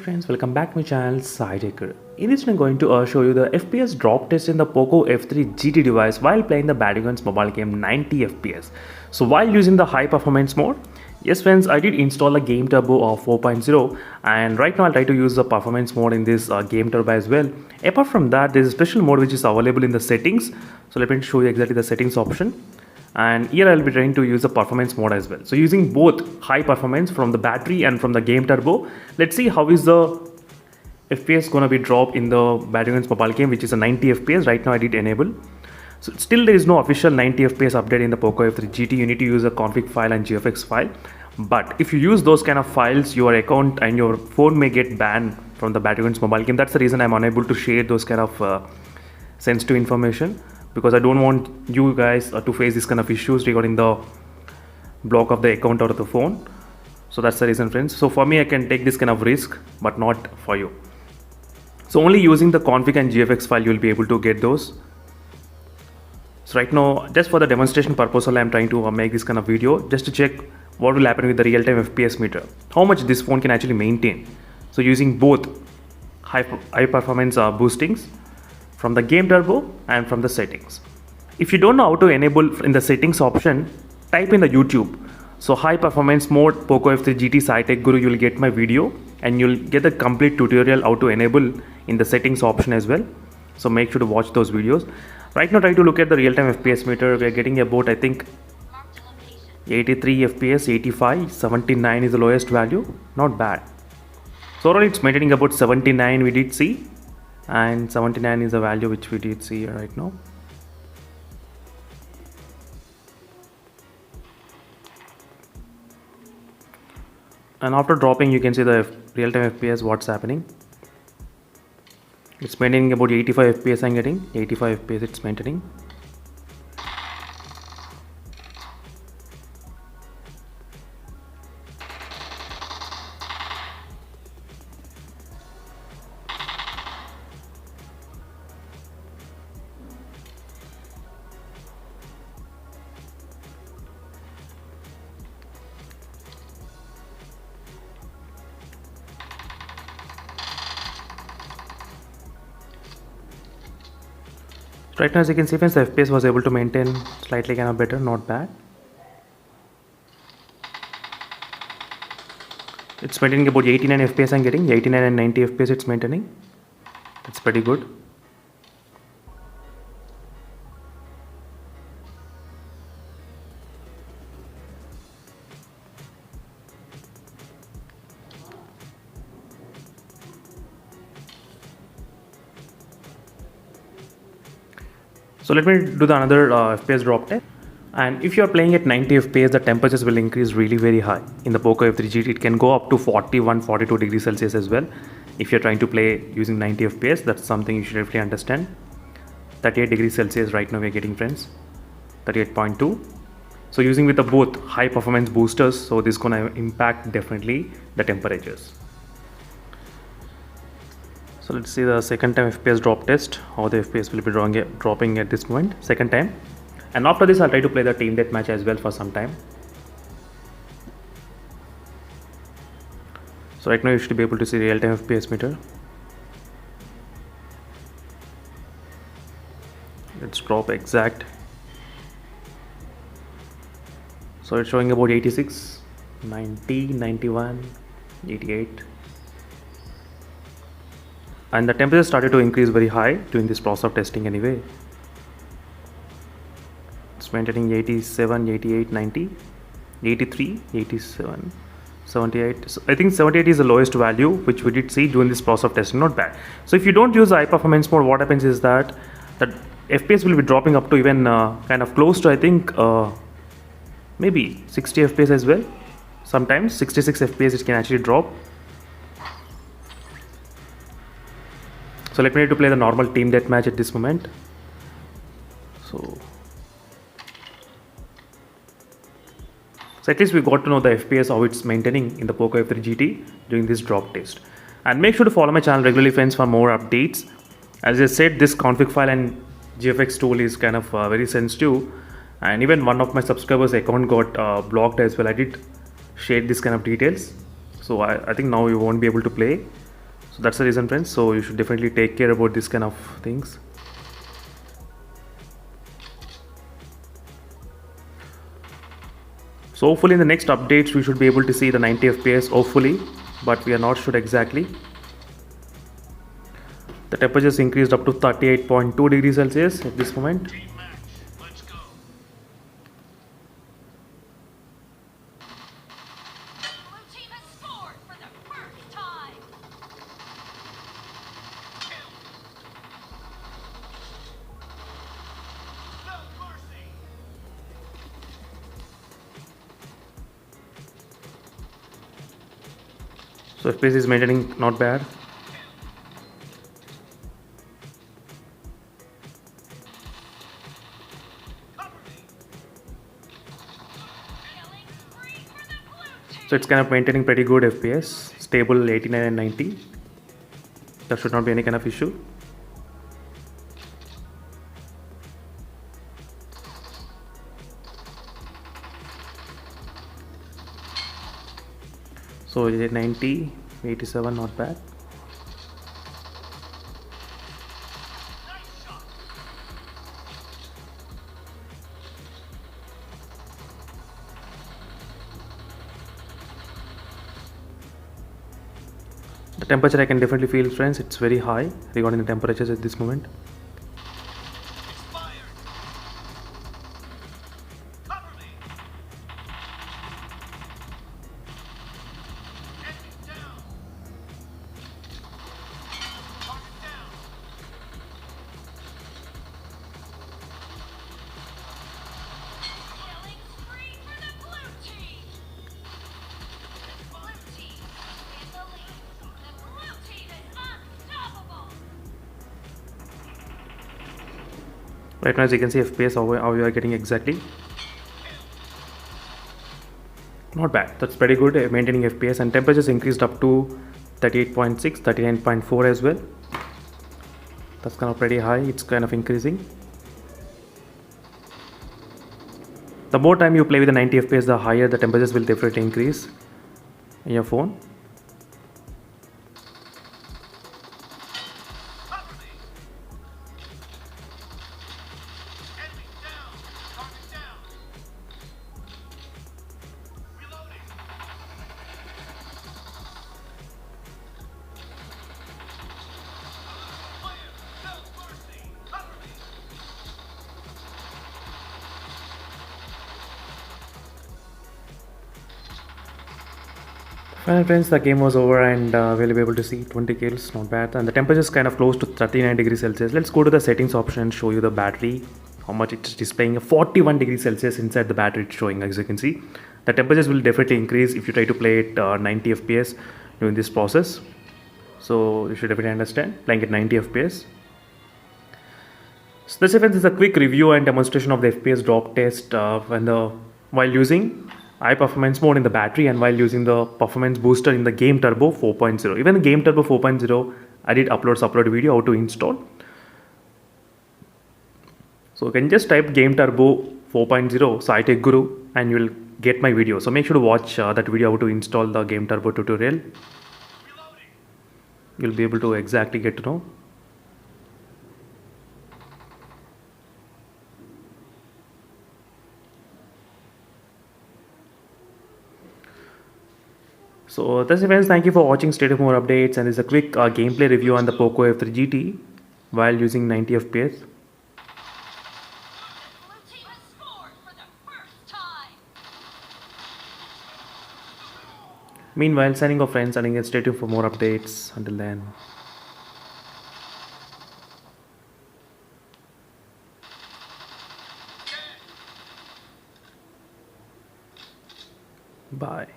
friends, welcome back to my channel SciTech. In this I'm going to show you the FPS drop test in the POCO F3 GT device while playing the Battlegrounds mobile game 90 FPS. So while using the high performance mode, yes friends, I did install a GameTurbo 4.0 and right now I'll try to use the performance mode in this GameTurbo as well. Apart from that, there is a special mode which is available in the settings. So let me show you exactly the settings option. And here I'll be trying to use the performance mode as well. So using both high performance from the battery and from the GameTurbo, let's see how is the FPS gonna be dropped in the Battlegrounds mobile game, which is a 90 FPS. Right now I did enable. So still there is no official 90 FPS update in the POCO F3 GT. You need to use a config file and GFX file. But if you use those kind of files, your account and your phone may get banned from the Battlegrounds mobile game. That's the reason I'm unable to share those kind of sensitive information, because I don't want you guys to face this kind of issues regarding the block of the account or the phone. So that's the reason friends. So for me, I can take this kind of risk, but not for you. So only using the config and GFX file, you will be able to get those. So right now, just for the demonstration purpose, I'm trying to make this kind of video just to check what will happen with the real-time FPS meter, how much this phone can actually maintain. So using both high performance boostings from the GameTurbo and from the settings. If you don't know how to enable in the settings option, type in the YouTube. So high performance mode POCO F3 GT SciTech Guru, you'll get my video and you'll get the complete tutorial how to enable in the settings option as well. So make sure to watch those videos. Right now try to look at the real-time FPS meter. We are getting about, I think, 83 FPS, 85, 79 is the lowest value. Not bad. So overall it's maintaining about 79 we did see. And 79 is the value which we did see right now. And after dropping, you can see the real-time FPS what's happening. It's maintaining about 85 FPS. I'm getting 85 FPS it's maintaining. Right now, as you can see, friends, the FPS was able to maintain slightly kind of better, not bad. It's maintaining about 89 FPS. I'm getting 89 and 90 FPS. It's maintaining. That's pretty good. So let me do the another FPS drop test. And if you are playing at 90 FPS, the temperatures will increase really very high. In the POCO F3 GT, it can go up to 41, 42 degrees Celsius as well. If you're trying to play using 90 FPS, that's something you should definitely understand. 38 degrees Celsius right now we're getting, friends. 38.2. So using with the both high performance boosters, so this is gonna impact definitely the temperatures. So let's see the second time FPS drop test, how the FPS will be dropping at this moment, second time. And after this, I'll try to play the team deathmatch as well for some time. So right now you should be able to see real-time FPS meter. Let's drop exact. So it's showing about 86, 90, 91, 88. And the temperature started to increase very high during this process of testing anyway. It's maintaining 87, 88, 90, 83, 87, 78. So I think 78 is the lowest value which we did see during this process of testing. Not bad. So if you don't use the high performance mode, what happens is that the FPS will be dropping up to even kind of close to, I think, maybe 60 FPS as well. Sometimes 66 FPS it can actually drop. So let me try to play the normal team deathmatch at this moment. So at least we got to know the FPS, how it's maintaining in the POCO F3 GT during this drop test. And make sure to follow my channel regularly, friends, for more updates. As I said, this config file and GFX tool is kind of very sensitive. And even one of my subscribers' account got blocked as well. I did share this kind of details. So I think now you won't be able to play. So that's the reason, friends. So you should definitely take care about this kind of things. So hopefully in the next updates we should be able to see the 90 FPS hopefully, but we are not sure exactly. The temperatures increased up to 38.2 degrees Celsius at this moment. So FPS is maintaining not bad. So it's kind of maintaining pretty good FPS, stable 89 and 90. There should not be any kind of issue. So 90, 87, not bad. The temperature I can definitely feel, friends, it's very high regarding the temperatures at this moment. Right now, as you can see, FPS how you are getting exactly. Not bad. That's pretty good. Maintaining FPS, and temperatures increased up to 38.6, 39.4 as well. That's kind of pretty high. It's kind of increasing. The more time you play with the 90 FPS, the higher the temperatures will definitely increase in your phone. Well, friends, the game was over and we'll be able to see 20 kills, not bad. And the temperature is kind of close to 39 degrees Celsius. Let's go to the settings option and show you the battery, how much it's displaying. 41 degrees Celsius inside the battery it's showing, as you can see. The temperatures will definitely increase if you try to play it 90 FPS during this process. So you should definitely understand, playing at 90 FPS. So this event is a quick review and demonstration of the FPS drop test while using high performance mode in the battery and while using the performance booster in the GameTurbo 4.0. Even the GameTurbo 4.0, I did upload video how to install. So you can just type GameTurbo 4.0 site guru and you will get my video. So make sure to watch that video how to install the GameTurbo tutorial. You'll be able to exactly get to know. So that's it, friends. Thank you for watching. Stay tuned for more updates, and this is a quick gameplay review on the POCO F3 GT while using 90 FPS. Meanwhile, signing off, friends, and stay tuned for more updates. Until then, bye.